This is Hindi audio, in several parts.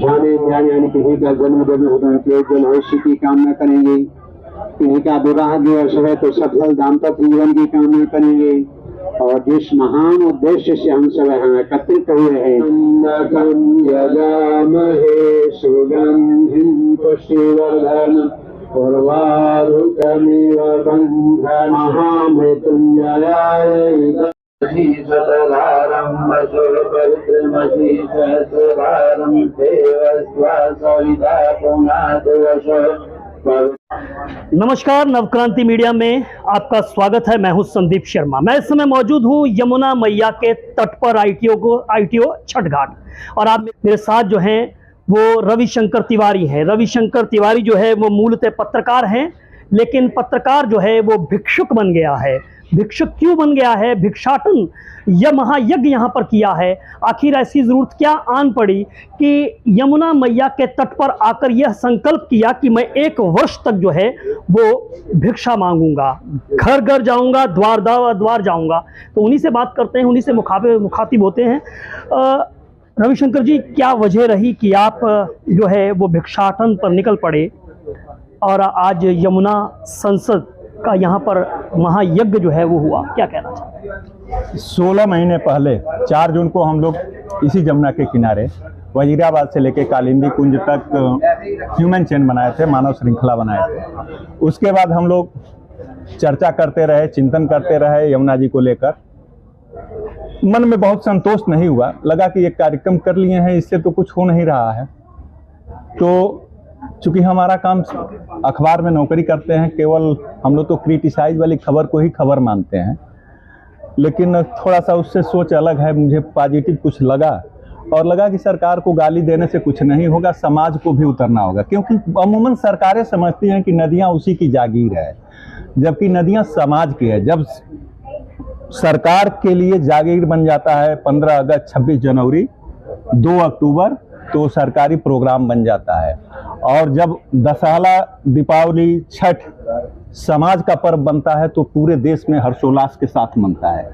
जाने यानी किन्हीं का जन्म जब उनके जन्मोत्सव की कामना करेंगे, किन्हीं का विवाह दिवस है तो सफल दाम्पत्य जीवन की कामना करेंगे। और जिस महान उद्देश्य से हम सब यहाँ एकत्रित हुए हैं, सुगंधिं पुष्टिवर्धन उर्वारुकमिव बन्धन महामृत्युंजयाय नमस्कार, नवक्रांति मीडिया में आपका स्वागत है। मैं हूं संदीप शर्मा। मैं इस समय मौजूद हूं यमुना मैया के तट पर आईटीओ छठ घाट, और आप मेरे साथ जो हैं वो रविशंकर तिवारी हैं। रविशंकर तिवारी जो है वो मूलतः पत्रकार हैं, लेकिन पत्रकार जो है वो भिक्षुक बन गया है। भिक्षुक क्यों बन गया है? भिक्षाटन यह महायज्ञ यहाँ पर किया है। आखिर ऐसी जरूरत क्या आन पड़ी कि यमुना मैया के तट पर आकर यह संकल्प किया कि मैं 1 वर्ष तक जो है वो भिक्षा मांगूंगा, घर घर जाऊंगा, द्वार द्वार जाऊंगा। तो उन्हीं से बात करते हैं, उन्हीं से मुखातिब होते हैं। रविशंकर जी, क्या वजह रही कि आप जो है वो भिक्षाटन पर निकल पड़े और आज यमुना संसद का यहाँ पर महायज्ञ जो है वो हुआ? क्या कहना चाहते हैं? 16 महीने पहले 4 जून को हम लोग इसी जमुना के किनारे वजीराबाद से लेकर कालिंदी कुंज तक ह्यूमन चेन बनाए थे, मानव श्रृंखला बनाए थे। उसके बाद हम लोग चर्चा करते रहे, चिंतन करते रहे यमुना जी को लेकर। मन में बहुत संतोष नहीं हुआ, लगा कि एक कार्यक्रम कर लिए हैं, इससे तो कुछ हो नहीं रहा है। तो चूँकि हमारा काम अखबार में नौकरी करते हैं, केवल हम लोग तो क्रिटिसाइज वाली खबर को ही खबर मानते हैं, लेकिन थोड़ा सा उससे सोच अलग है। मुझे पॉजिटिव कुछ लगा और लगा कि सरकार को गाली देने से कुछ नहीं होगा, समाज को भी उतरना होगा। क्योंकि अमूमन सरकारें समझती हैं कि नदियां उसी की जागीर है, जबकि नदियां समाज की है। जब सरकार के लिए जागीर बन जाता है 15 अगस्त, 26 जनवरी, 2 अक्टूबर, तो सरकारी प्रोग्राम बन जाता है। और जब दशहरा, दीपावली, छठ समाज का पर्व बनता है तो पूरे देश में हर्षोल्लास के साथ मनता है।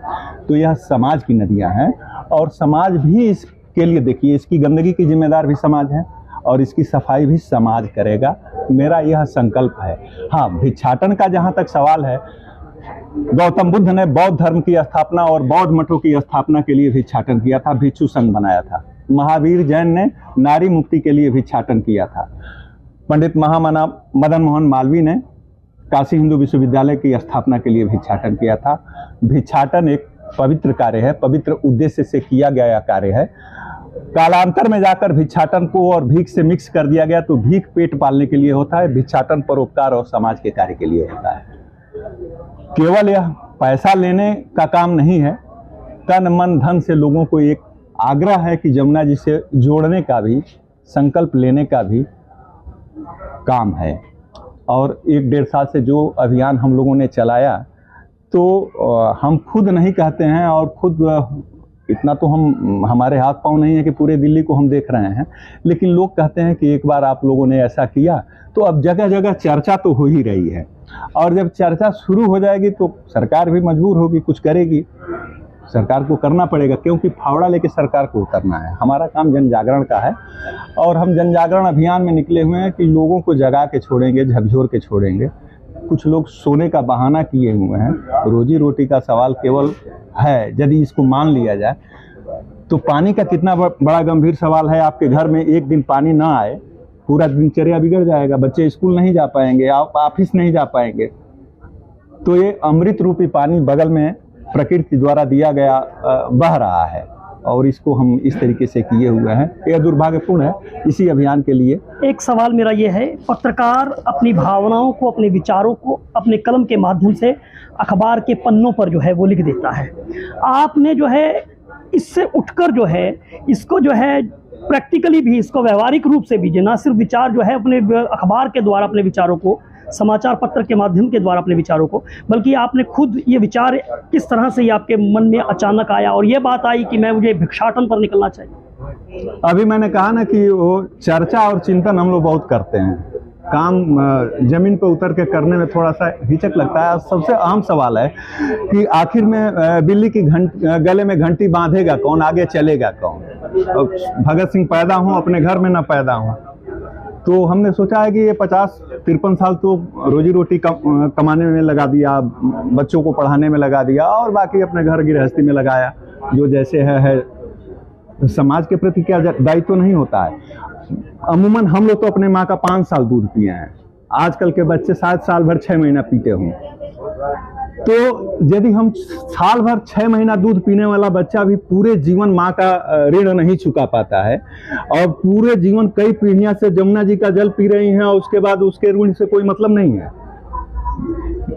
तो यह समाज की नदियां हैं और समाज भी इसके लिए, देखिए, इसकी गंदगी की जिम्मेदार भी समाज है और इसकी सफाई भी समाज करेगा। मेरा यह संकल्प है। हाँ, भिक्षाटन का जहाँ तक सवाल है, गौतम बुद्ध ने बौद्ध धर्म की स्थापना और बौद्ध मठों की स्थापना के लिए भिक्षाटन किया था, भिक्षु संघ बनाया था। महावीर जैन ने नारी मुक्ति के लिए भिक्षाटन किया था। पंडित महामना मदन मोहन मालवीय ने काशी हिंदू विश्वविद्यालय की स्थापना के लिए भिक्षाटन किया था। भिक्षाटन एक पवित्र कार्य है, पवित्र उद्देश्य से किया गया कार्य है। कालांतर में जाकर भिक्षाटन को और भीख से मिक्स कर दिया गया, तो भीख पेट पालने के लिए होता है, भिक्षाटन परोपकार और समाज के कार्य के लिए होता है। केवल यह पैसा लेने का काम नहीं है, तन मन धन से लोगों को एक आग्रह है कि यमुना जी से जोड़ने का भी, संकल्प लेने का भी काम है। और 1-1.5 साल से जो अभियान हम लोगों ने चलाया, तो हम खुद नहीं कहते हैं, और खुद इतना तो हमारे हाथ पांव नहीं है कि पूरे दिल्ली को हम देख रहे हैं, लेकिन लोग कहते हैं कि एक बार आप लोगों ने ऐसा किया। तो अब जगह जगह चर्चा तो हो ही रही है, और जब चर्चा शुरू हो जाएगी तो सरकार भी मजबूर होगी, कुछ करेगी। सरकार को करना पड़ेगा, क्योंकि फावड़ा लेके सरकार को उतरना है। हमारा काम जन जागरण का है, और हम जन जागरण अभियान में निकले हुए हैं कि लोगों को जगा के छोड़ेंगे, झकझोर के छोड़ेंगे। कुछ लोग सोने का बहाना किए हुए हैं। रोजी रोटी का सवाल केवल है, यदि इसको मान लिया जाए तो पानी का कितना बड़ा गंभीर सवाल है। आपके घर में एक दिन पानी ना आए, पूरा दिनचर्या बिगड़ जाएगा, बच्चे स्कूल नहीं जा पाएंगे, आप ऑफिस नहीं जा पाएंगे। तो ये अमृत रूपी पानी बगल में प्रकृति द्वारा दिया गया बह रहा है, और इसको हम इस तरीके से किए हुए हैं। यह दुर्भाग्यपूर्ण है। इसी अभियान के लिए एक सवाल मेरा ये है, पत्रकार अपनी भावनाओं को, अपने विचारों को अपने कलम के माध्यम से अखबार के पन्नों पर जो है वो लिख देता है। आपने जो है इससे उठकर जो है इसको जो है प्रैक्टिकली भी, इसको व्यवहारिक रूप से भी, ना सिर्फ विचार जो है अपने अखबार के द्वारा अपने विचारों को, समाचार पत्र के माध्यम के द्वारा अपने विचारों को, बल्कि आपने खुद ये विचार किस तरह से ये आपके मन में अचानक आया और ये बात आई कि मुझे भिक्षाटन पर निकलना चाहिए? अभी मैंने कहा ना कि वो चर्चा और चिंतन हम लोग बहुत करते हैं। काम जमीन पर उतर के करने में थोड़ा सा हिचक लगता है। सबसे अहम सवाल है कि आखिर में बिल्ली की गले में घंटी बांधेगा कौन, आगे चलेगा कौन। अब भगत सिंह पैदा हों अपने घर में ना पैदा हों, तो हमने सोचा है कि ये 50-53 साल तो रोजी रोटी कमाने में लगा दिया, बच्चों को पढ़ाने में लगा दिया और बाकी अपने घर गृहस्थी में लगाया। जो जैसे है समाज के प्रति क्या दायित्व तो नहीं होता है। अमूमन हम लोग तो अपने माँ का 5 साल दूध पिए हैं, आजकल के बच्चे शायद साल भर 6 महीना पीते हों। तो यदि हम साल भर 6 महीना दूध पीने वाला बच्चा भी पूरे जीवन माँ का ऋण नहीं चुका पाता है और पूरे जीवन कई पीढ़ियां से जमुना जी का जल पी रही हैं और उसके बाद उसके ऋण से कोई मतलब नहीं है,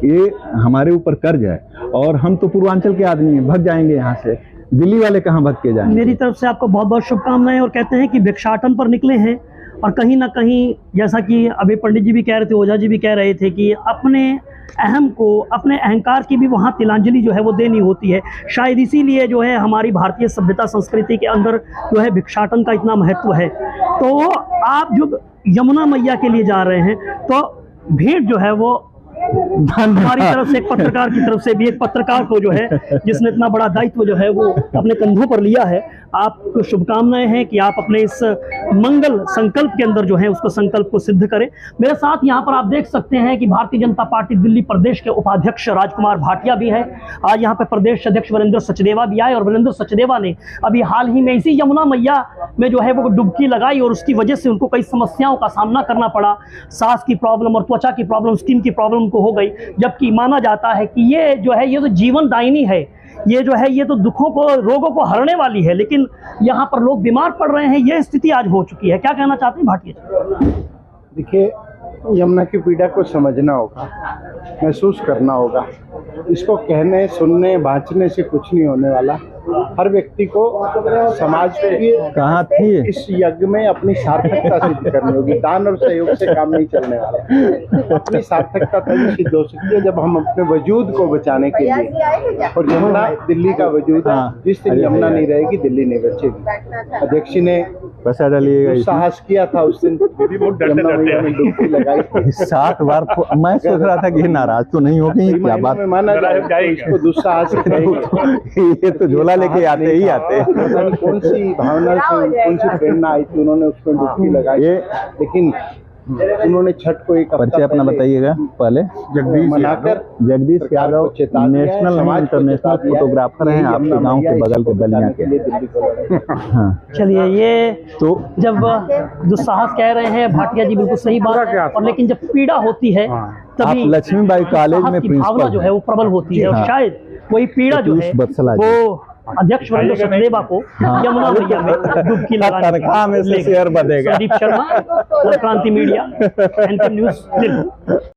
ये हमारे ऊपर कर्ज है। और हम तो पूर्वांचल के आदमी हैं, भाग जाएंगे यहाँ से, दिल्ली वाले कहाँ भाग के जाएंगे। मेरी तरफ से आपको बहुत बहुत शुभकामनाएं। और कहते हैं कि भिक्षाटन पर निकले हैं और कहीं ना कहीं जैसा कि अभी पंडित जी भी कह रहे थे, ओझा जी भी कह रहे थे कि अपने अहम को, अपने अहंकार की भी वहाँ तिलांजलि जो है वो देनी होती है। शायद इसीलिए जो है हमारी भारतीय सभ्यता संस्कृति के अंदर जो है भिक्षाटन का इतना महत्व है। तो आप जो यमुना मैया के लिए जा रहे हैं तो भेंट जो है वो हमारी तरफ से, एक पत्रकार की तरफ से भी, एक पत्रकार को जो है जिसने इतना बड़ा दायित्व जो है वो अपने कंधों पर लिया है, आपको शुभकामनाएं हैं कि आप अपने इस मंगल संकल्प के अंदर जो है उसको संकल्प को सिद्ध करें। मेरे साथ यहाँ पर आप देख सकते हैं कि भारतीय जनता पार्टी दिल्ली प्रदेश के उपाध्यक्ष राजकुमार भाटिया भी है। आज यहाँ पे प्रदेश अध्यक्ष वीरेंद्र सचदेवा भी आए और वीरेंद्र सचदेवा ने अभी हाल ही में इसी यमुना मैया में जो है वो डुबकी लगाई और उसकी वजह से उनको कई समस्याओं का सामना करना पड़ा। सांस की प्रॉब्लम और त्वचा की प्रॉब्लम, स्किन की प्रॉब्लम को हो गई, जबकि माना जाता है कि ये जो है ये तो जीवन दायिनी है, ये जो है ये तो दुखों को, रोगों को हरने वाली है, लेकिन यहाँ पर लोग बीमार पड़ रहे हैं। ये स्थिति आज हो चुकी है। क्या कहना चाहते हैं भाटिया जी? देखिए, यमुना की पीड़ा को समझना होगा, महसूस करना होगा। इसको कहने, सुनने, बांचने से कुछ नहीं होने वाला। हर व्यक्ति को समाज के कहाँ थी इस यज्ञ में अपनी सार्थकता सिद्ध करनी होगी। दान और सहयोग से काम नहीं चलने वाला। अपनी सार्थकता तभी सिद्ध हो सकती है जब हम अपने वजूद को बचाने के लिए, और यमुना दिल्ली का वजूद है, जिस दिन यमुना नहीं रहेगी दिल्ली नहीं बचेगी। अध्यक्ष जी ने साहस किया था उस दिन, यमुना मैया में डुबकी लगाई थी 7 बार। मैं सोच रहा था कि नाराज तो नहीं हो गई, क्या बात माना जाए, इसको दुस्साहस कहेंगे। ये तो झोला लेके आते ही आते। कौन सी भावना से, कौन सी प्रेरणा आई थी, उन्होंने उसमें डुबकी लगाई। लेकिन उन्होंने छठ को एक परिचय अपना बताइएगा पहले। Jagdish Yadav national international photographer हैं, आपके गांव के बगल के बलिया के। हाँ, चलिए, ये तो जब दुस्साहस कह रहे हैं भाटिया जी, बिल्कुल सही बात है। और लेकिन जब पीड़ा होती है तभी लक्ष्मीबाई कॉलेज में भावना जो है वो प्रबल होती है। और शायद वही पीड़ा जो है वो अध्यक्ष वीरेंद्र सचदेवा को यमुना मैया में डुबकी लगाने में से शेयर बढ़ेगा। संदीप शर्मा, क्रांति मीडिया, एनके न्यूज़ दिल्ली।